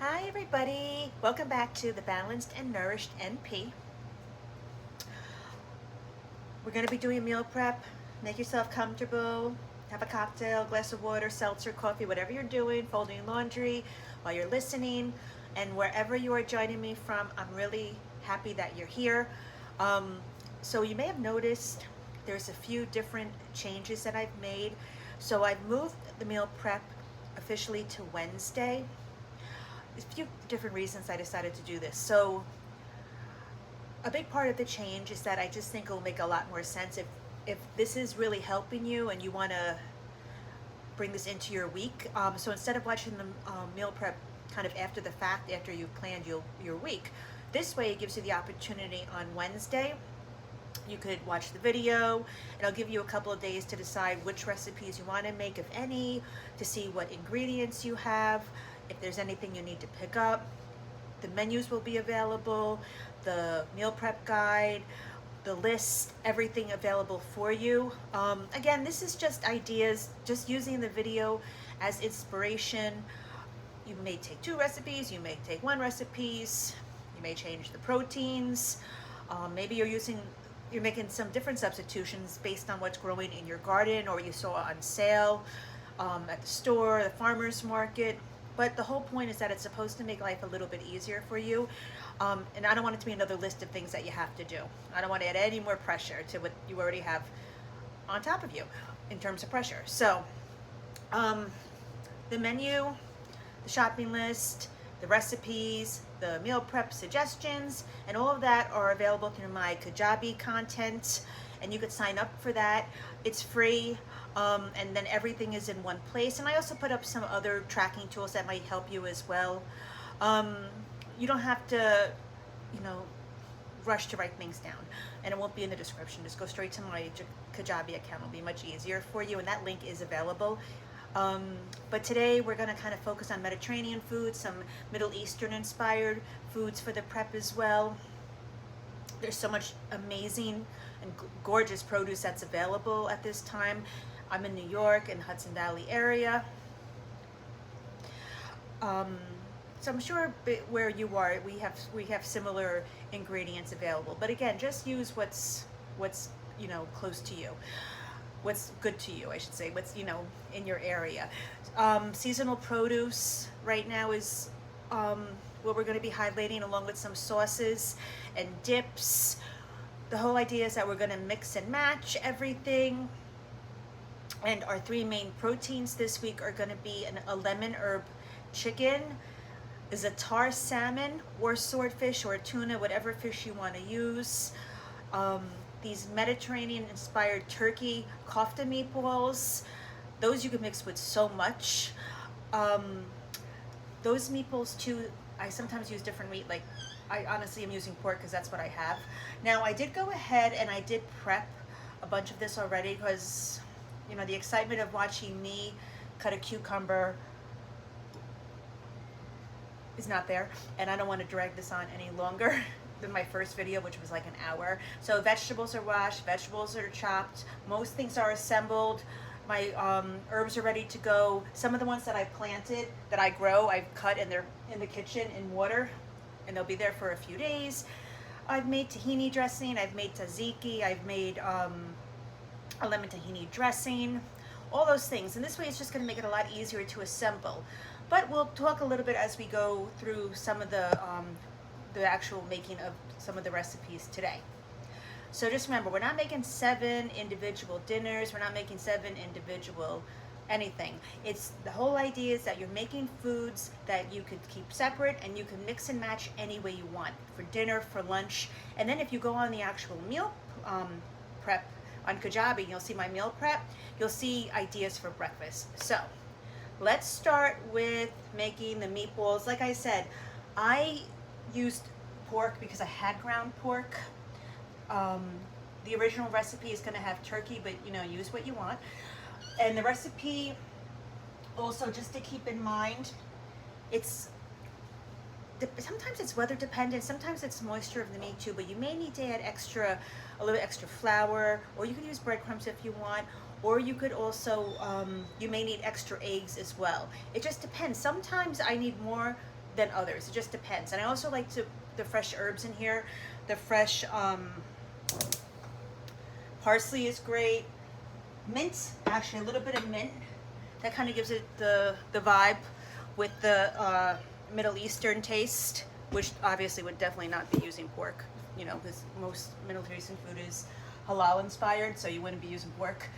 Hi everybody, welcome back to the Balanced and Nourished NP. We're going to be doing meal prep. Make yourself comfortable, have a cocktail, glass of water, seltzer, coffee, whatever you're doing, folding laundry while you're listening. And wherever you are joining me from, I'm really happy that you're here. So you may have noticed there's a few different changes that I've made. So I've moved the meal prep officially to Wednesday. A few different reasons I decided to do this. So a big part of the change is that I just think it'll make a lot more sense if this is really helping you and you want to bring this into your week. So instead of watching the meal prep kind of after the fact, after you've planned your week, this way it gives you the opportunity on Wednesday. You could watch the video, and I'll give you a couple of days to decide which recipes you want to make, if any, to see what ingredients you have, if there's anything you need to pick up. The menus will be available, the meal prep guide, the list, everything available for you. Again, this is just ideas, just using the video as inspiration. You may take 2 recipes, you may take 1 recipes, you may change the proteins. Maybe you're making some different substitutions based on what's growing in your garden or you saw on sale at the store, the farmer's market. But the whole point is that it's supposed to make life a little bit easier for you. And I don't want it to be another list of things that you have to do. I don't want to add any more pressure to what you already have on top of you in terms of pressure. So the menu, the shopping list, the recipes, the meal prep suggestions, and all of that are available through my Kajabi content, and you could sign up for that. It's free, and then everything is in one place. And I also put up some other tracking tools that might help you as well. You don't have to, rush to write things down, and it won't be in the description. Just go straight to my Kajabi account. It'll be much easier for you, and that link is available. But today we're going to kind of focus on Mediterranean foods, some Middle Eastern inspired foods for the prep as well. There's so much amazing and gorgeous produce that's available at this time. I'm in New York in Hudson Valley area. So I'm sure where you are, we have similar ingredients available. But again, just use what's close to you. What's good to you, I should say, what's in your area. Seasonal produce right now is what we're going to be highlighting, along with some sauces and dips. The whole idea is that we're going to mix and match everything. And our 3 main proteins this week are going to be a lemon herb chicken, a Za'atar salmon or swordfish or tuna, whatever fish you want to use. These Mediterranean inspired turkey Kofta meatballs, those you can mix with so much. Those meatballs too, I sometimes use different meat. Like I honestly am using pork because that's what I have. Now I did go ahead and I did prep a bunch of this already because the excitement of watching me cut a cucumber is not there, and I don't want to drag this on any longer than my first video, which was like an hour. So vegetables are washed, vegetables are chopped, most things are assembled. My herbs are ready to go. Some of the ones that I planted, that I grow, I've cut and they're in the kitchen in water, and they'll be there for a few days. I've made tahini dressing, I've made tzatziki, I've made a lemon tahini dressing, all those things. And this way it's just going to make it a lot easier to assemble. But we'll talk a little bit as we go through some of the actual making of some of the recipes today. So just remember, we're not making 7 individual dinners, we're not making 7 individual anything. It's the whole idea is that you're making foods that you could keep separate and you can mix and match any way you want, for dinner, for lunch. And then if you go on the actual meal prep on Kajabi, you'll see my meal prep, you'll see ideas for breakfast. So let's start with making the meatballs. Like I said, I used pork because I had ground pork. The original recipe is going to have turkey, but use what you want. And the recipe also, just to keep in mind, sometimes it's weather dependent, sometimes it's moisture of the meat too, but you may need to add a little extra flour, or you could use breadcrumbs if you want, or you could also, you may need extra eggs as well. It just depends. Sometimes I need more than others. It just depends. And I also like the fresh herbs in here. The fresh parsley is great. Mint, actually a little bit of mint. That kind of gives it the vibe with the Middle Eastern taste, which obviously would definitely not be using pork, you know, because most Middle Eastern food is halal inspired, so you wouldn't be using pork.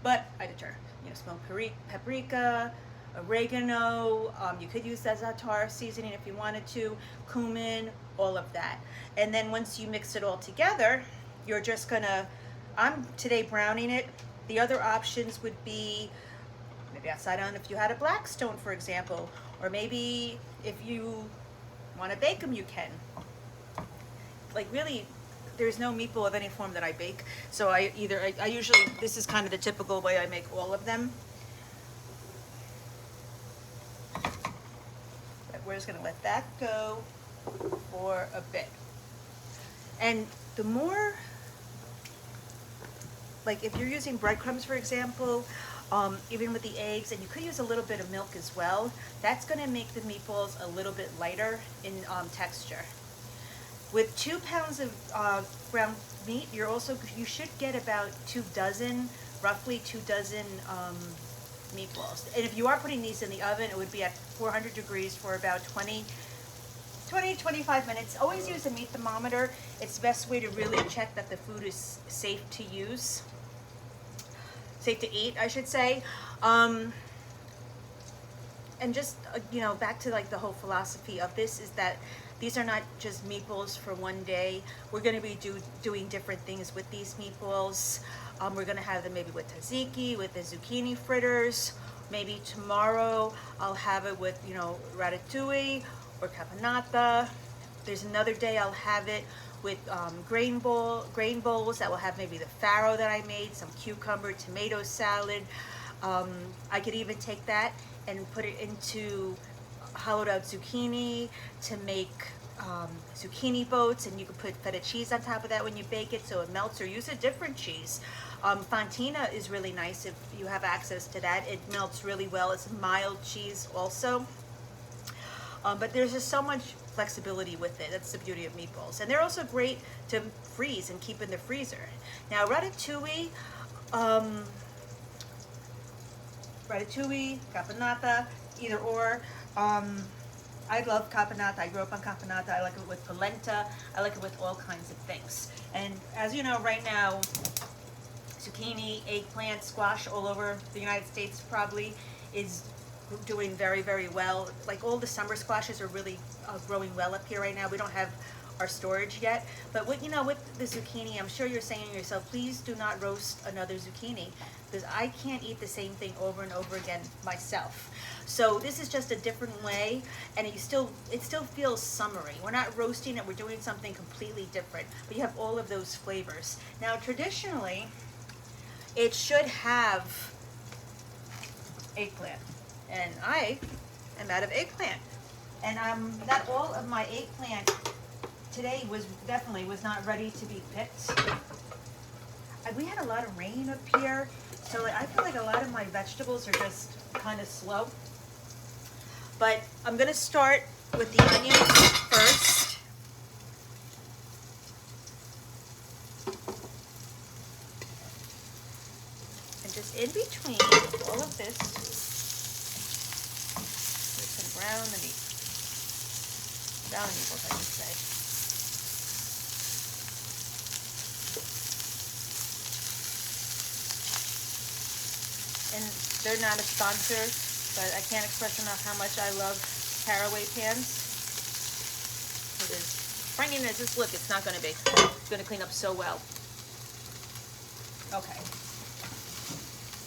But I deter, you know, smoked paprika, oregano, you could use that za'atar seasoning if you wanted to, cumin, all of that. And then once you mix it all together, you're just gonna, I'm today browning it. The other options would be maybe outside on if you had a Blackstone, for example, or maybe if you want to bake them, you can. Like really, there's no meatball of any form that I bake. So I usually, this is kind of the typical way I make all of them. But we're just gonna let that go for a bit. And the more, like if you're using breadcrumbs, for example, even with the eggs, and you could use a little bit of milk as well, that's gonna make the meatballs a little bit lighter in texture. With 2 pounds of ground meat, you should get about 2 dozen, roughly 2 dozen meatballs. And if you are putting these in the oven, it would be at 400 degrees for about 20-25 minutes. Always use a meat thermometer. It's the best way to really check that the food is safe to use. Safe to eat, I should say. And just, you know, back to like the whole philosophy of this is that these are not just meatballs for one day. We're gonna be doing different things with these meatballs. We're gonna have them maybe with tzatziki, with the zucchini fritters. Maybe tomorrow I'll have it with, you know, ratatouille or caponata. There's another day I'll have it with grain bowls that will have maybe the farro that I made, some cucumber, tomato salad. I could even take that and put it into hollowed out zucchini to make zucchini boats, and you can put feta cheese on top of that when you bake it so it melts, or use a different cheese. Fontina is really nice if you have access to that. It melts really well. It's mild cheese also. But there's just so much flexibility with it. That's the beauty of meatballs. And they're also great to freeze and keep in the freezer. Now ratatouille, caponata, either or. I love caponata. I grew up on caponata. I like it with polenta. I like it with all kinds of things. And as you know, right now, zucchini, eggplant, squash all over the United States probably is doing very, very well. Like all the summer squashes are really growing well up here right now. We don't have our storage yet, but with, you know, with the zucchini, I'm sure you're saying to yourself, please do not roast another zucchini, because I can't eat the same thing over and over again myself. So this is just a different way, and it still feels summery. We're not roasting it, we're doing something completely different, but you have all of those flavors. Now traditionally, it should have eggplant, and I am out of eggplant. And not all of my eggplant today was not ready to be picked. We had a lot of rain up here, so I feel like a lot of my vegetables are just kind of slow. But I'm gonna start with the onions first. And just in between all of this, we can brown the meat. Brown the meatballs, I should say. And they're not a sponsor, but I can't express enough how much I love caraway pans. Because frankly, just look, it's not going to be. It's going to clean up so well. Okay.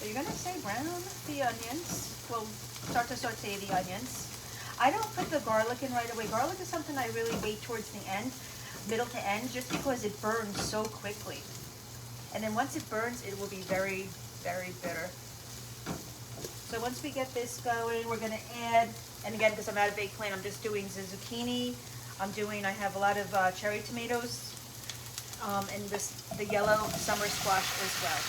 So you're going to say brown the onions. We'll start to saute the onions. I don't put the garlic in right away. Garlic is something I really wait towards the end, middle to end, just because it burns so quickly. And then once it burns, it will be very, very bitter. So once we get this going, we're going to add, and again, because I'm out of eggplant, I'm just doing the zucchini. I have a lot of cherry tomatoes, and the yellow summer squash as well.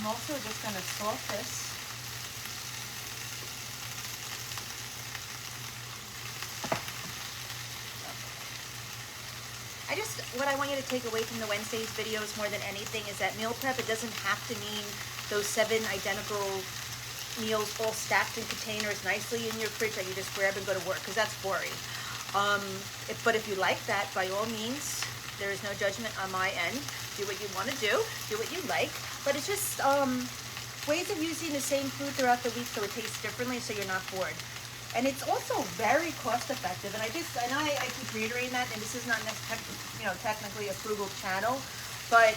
also just going to salt this. What I want you to take away from the Wednesday's videos more than anything is that meal prep, it doesn't have to mean those 7 identical meals all stacked in containers nicely in your fridge that you just grab and go to work, because that's boring. But if you like that, by all means, there is no judgment on my end. Do what you want to do what you like, but it's just ways of using the same food throughout the week so it tastes differently, so you're not bored. And it's also very cost effective, and I keep reiterating that, and this is not technically a frugal channel, but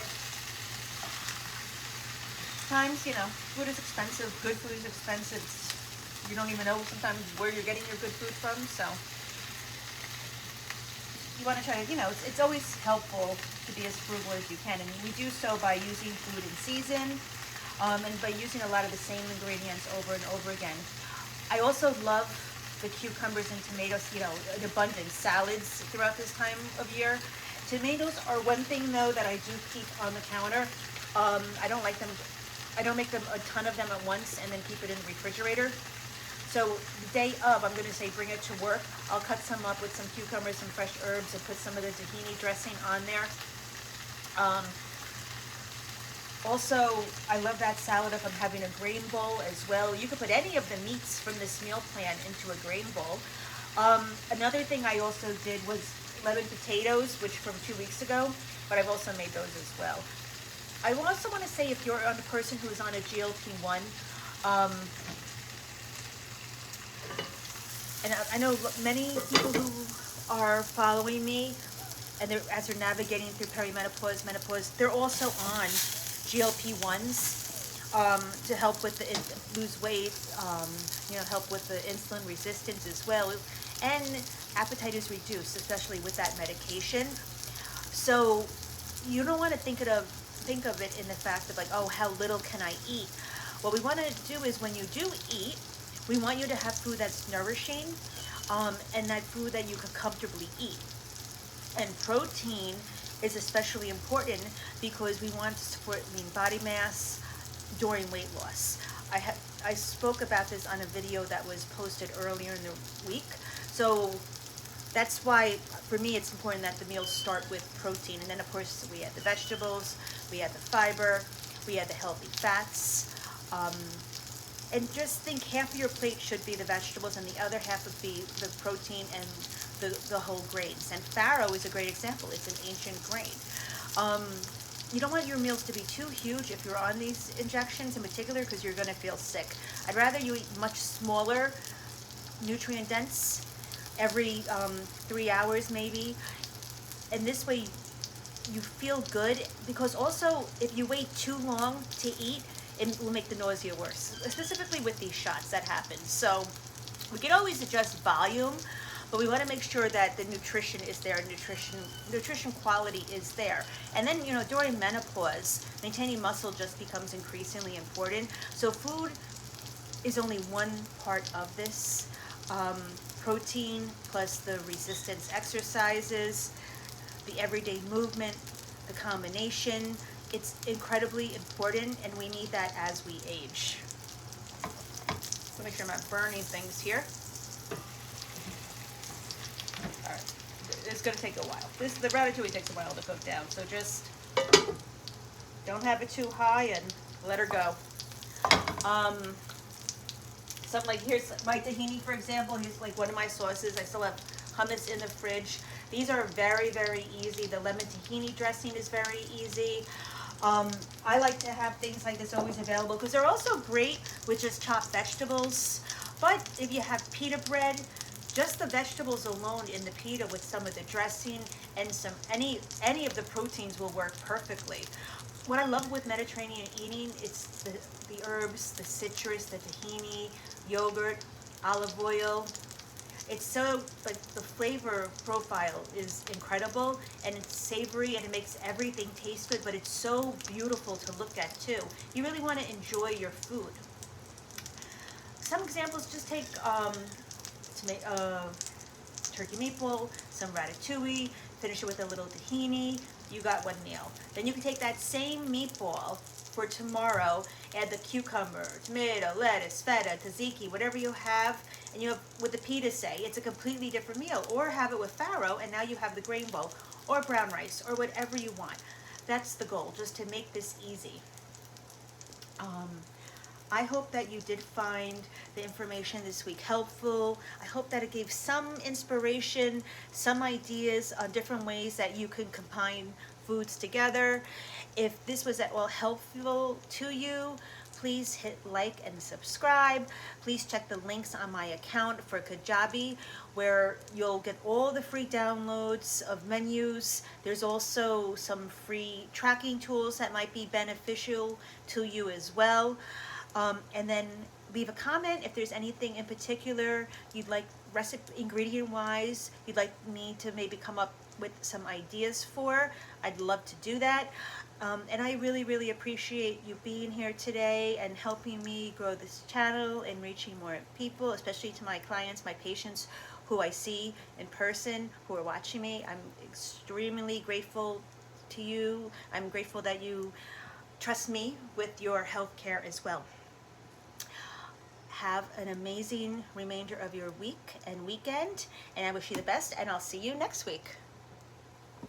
times, food is expensive, good food is expensive. You don't even know sometimes where you're getting your good food from, so you want to try to, it's always helpful to be as frugal as you can, and we do so by using food in season, and by using a lot of the same ingredients over and over again. I also love the cucumbers and tomatoes, in abundance, salads throughout this time of year. Tomatoes are one thing, though, that I do keep on the counter. I don't like them. I don't make them a ton of them at once and then keep it in the refrigerator. So the day of, I'm going to say bring it to work. I'll cut some up with some cucumbers, some fresh herbs, and put some of the zucchini dressing on there. Also, I love that salad if I'm having a grain bowl as well. You could put any of the meats from this meal plan into a grain bowl. Another thing I also did was lemon potatoes, which from 2 weeks ago, but I've also made those as well. I also want to say, if you're a person who is on a GLP-1, and I know many people who are following me, and as they're navigating through perimenopause, menopause, they're also on GLP-1s to help with lose weight, help with the insulin resistance as well, and appetite is reduced, especially with that medication. So you don't want to think of it in the fact of like, oh, how little can I eat? What we want to do is, when you do eat, we want you to have food that's nourishing, and that food that you can comfortably eat. And protein is especially important because we want to support lean body mass during weight loss. I spoke about this on a video that was posted earlier in the week. So that's why, for me, it's important that the meals start with protein. And then, of course, we add the vegetables, we add the fiber, we add the healthy fats. And just think half of your plate should be the vegetables and the other half would be the protein and the whole grains. And farro is a great example. It's an ancient grain. You don't want your meals to be too huge if you're on these injections in particular, because you're going to feel sick. I'd rather you eat much smaller, nutrient dense, every 3 hours maybe. And this way you feel good, because also if you wait too long to eat, it will make the nausea worse, specifically with these shots that happen. So we can always adjust volume, but we want to make sure that the nutrition is there, nutrition quality is there. And then, during menopause, maintaining muscle just becomes increasingly important. So food is only one part of this. Protein plus the resistance exercises, the everyday movement, the combination, it's incredibly important, and we need that as we age. So make sure I'm not burning things here. All right, it's going to take a while. The ratatouille takes a while to cook down, so just don't have it too high and let her go. Something like, here's my tahini, for example. Here's like one of my sauces. I still have hummus in the fridge. These are very, very easy. The lemon tahini dressing is very easy. I like to have things like this always available because they're also great with just chopped vegetables. But if you have pita bread, just the vegetables alone in the pita with some of the dressing and any of the proteins will work perfectly. What I love with Mediterranean eating, it's the herbs, the citrus, the tahini, yogurt, olive oil. It's so, like, the flavor profile is incredible, and it's savory, and it makes everything taste good, but it's so beautiful to look at too. You really want to enjoy your food. Some examples, just take turkey meatball, some ratatouille, finish it with a little tahini, you got one meal. Then you can take that same meatball for tomorrow, add the cucumber, tomato, lettuce, feta, tzatziki, whatever you have, and you have with the pita, say, it's a completely different meal. Or have it with farro, and now you have the grain bowl, or brown rice, or whatever you want. That's the goal, just to make this easy. I hope that you did find the information this week helpful. I hope that it gave some inspiration, some ideas on different ways that you can combine foods together. If this was at all helpful to you, please hit like and subscribe. Please check the links on my account for Kajabi, where you'll get all the free downloads of menus. There's also some free tracking tools that might be beneficial to you as well. And then leave a comment if there's anything in particular you'd like, recipe ingredient wise, you'd like me to maybe come up with some ideas for. I'd love to do that. And I really appreciate you being here today and helping me grow this channel and reaching more people, especially to my clients, my patients who I see in person, who are watching me. I'm extremely grateful to you. I'm grateful that you trust me with your health care as well. Have an amazing remainder of your week and weekend, and I wish you the best, and I'll see you next week.